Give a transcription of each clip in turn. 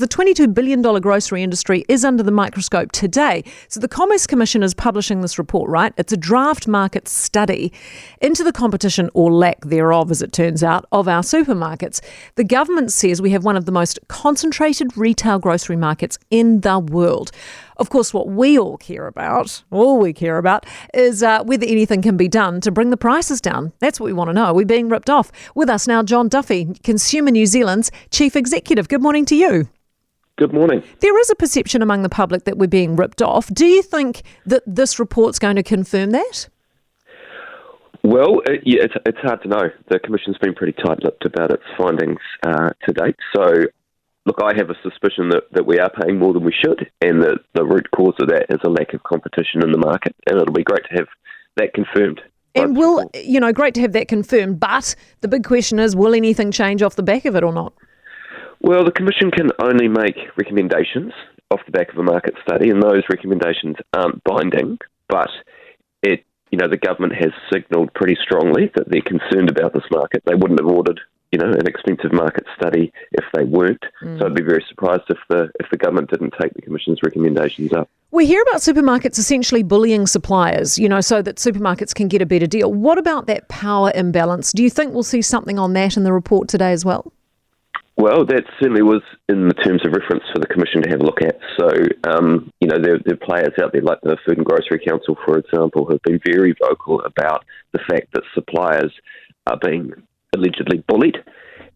The $22 billion grocery industry is under the microscope today. So the Commerce Commission is publishing this report, right? It's a draft market study into the competition, or lack thereof, as it turns out, of our supermarkets. The government says we have one of the most concentrated retail grocery markets in the world. Of course, what we all care about, is whether anything can be done to bring the prices down. That's what we want to know. We're being ripped off. With us now, John Duffy, Consumer New Zealand's Chief Executive. Good morning to you. Good morning. There is a perception among the public that we're being ripped off. Do you think that this report's going to confirm that? Well, it's hard to know. The Commission's been pretty tight-lipped about its findings to date. So, look, I have a suspicion that we are paying more than we should, and that the root cause of that is a lack of competition in the market, and it'll be great to have that confirmed. And great to have that confirmed, but the big question is, will anything change off the back of it or not? Well, the Commission can only make recommendations off the back of a market study, and those recommendations aren't binding, but the government has signalled pretty strongly that they're concerned about this market. They wouldn't have ordered, an expensive market study if they weren't. So I'd be very surprised if the government didn't take the Commission's recommendations up. We hear about supermarkets essentially bullying suppliers, so that supermarkets can get a better deal. What about that power imbalance? Do you think we'll see something on that in the report today as well? Well, that certainly was in the terms of reference for the Commission to have a look at. So, there are players out there like the Food and Grocery Council, for example, who have been very vocal about the fact that suppliers are being allegedly bullied.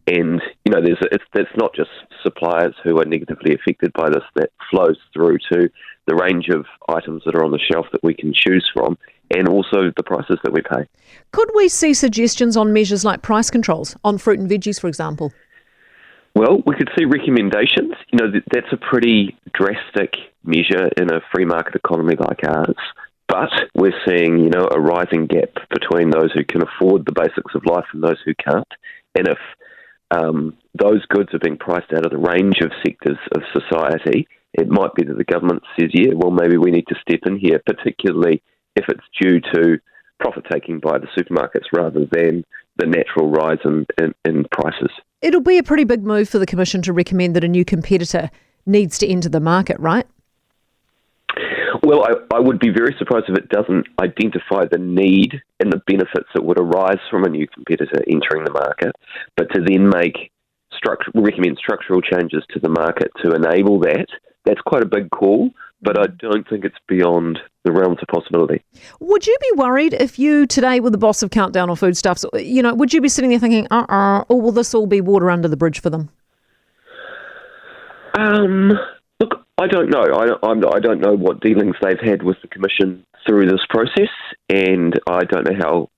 And, it's not just suppliers who are negatively affected by this. That flows through to the range of items that are on the shelf that we can choose from, and also the prices that we pay. Could we see suggestions on measures like price controls on fruit and veggies, for example? Well, we could see recommendations. That's a pretty drastic measure in a free market economy like ours. But we're seeing, a rising gap between those who can afford the basics of life and those who can't. And if those goods are being priced out of the range of sectors of society, it might be that the government says, maybe we need to step in here, particularly if it's due to profit-taking by the supermarkets rather than the natural rise in prices. It'll be a pretty big move for the Commission to recommend that a new competitor needs to enter the market, right? Well, I would be very surprised if it doesn't identify the need and the benefits that would arise from a new competitor entering the market, but to then recommend structural changes to the market to enable that. That's quite a big call, but I don't think it's beyond the realms of possibility. Would you be worried if you today were the boss of Countdown or Foodstuffs? Would you be sitting there thinking, or will this all be water under the bridge for them? Look, I don't know. I don't know what dealings they've had with the Commission through this process, and I don't know how,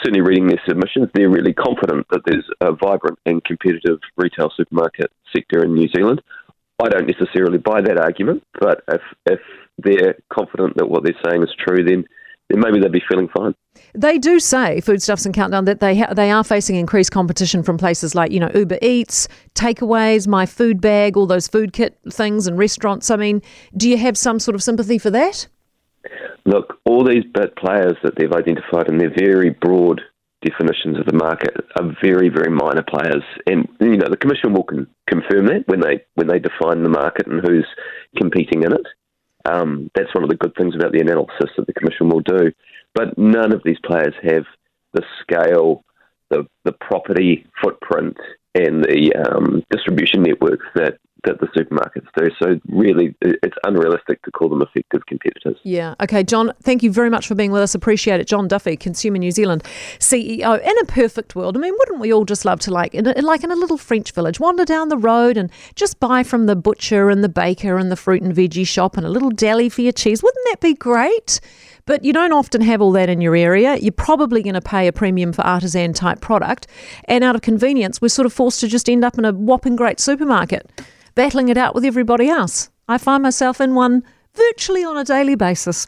certainly reading their submissions, they're really confident that there's a vibrant and competitive retail supermarket sector in New Zealand. I don't necessarily buy that argument, but if they're confident that what they're saying is true, then maybe they'll be feeling fine. They do say, Foodstuffs and Countdown, that they are facing increased competition from places like, Uber Eats, takeaways, My Food Bag, all those food kit things and restaurants. I mean, do you have some sort of sympathy for that? Look, all these big players that they've identified in their very broad definitions of the market are very, very minor players, and the Commission will confirm that when they define the market and who's competing in it. That's one of the good things about the analysis that the Commission will do. But none of these players have the scale, the property footprint, and the distribution networks that the supermarkets do. So really, it's unrealistic to call them effective competitors. Yeah. Okay, John, thank you very much for being with us. Appreciate it. John Duffy, Consumer New Zealand CEO. In a perfect world, wouldn't we all just love to, in a little French village, wander down the road and just buy from the butcher and the baker and the fruit and veggie shop and a little deli for your cheese? Wouldn't that be great? But you don't often have all that in your area. You're probably going to pay a premium for artisan type product. And out of convenience, we're sort of forced to just end up in a whopping great supermarket, battling it out with everybody else. I find myself in one virtually on a daily basis.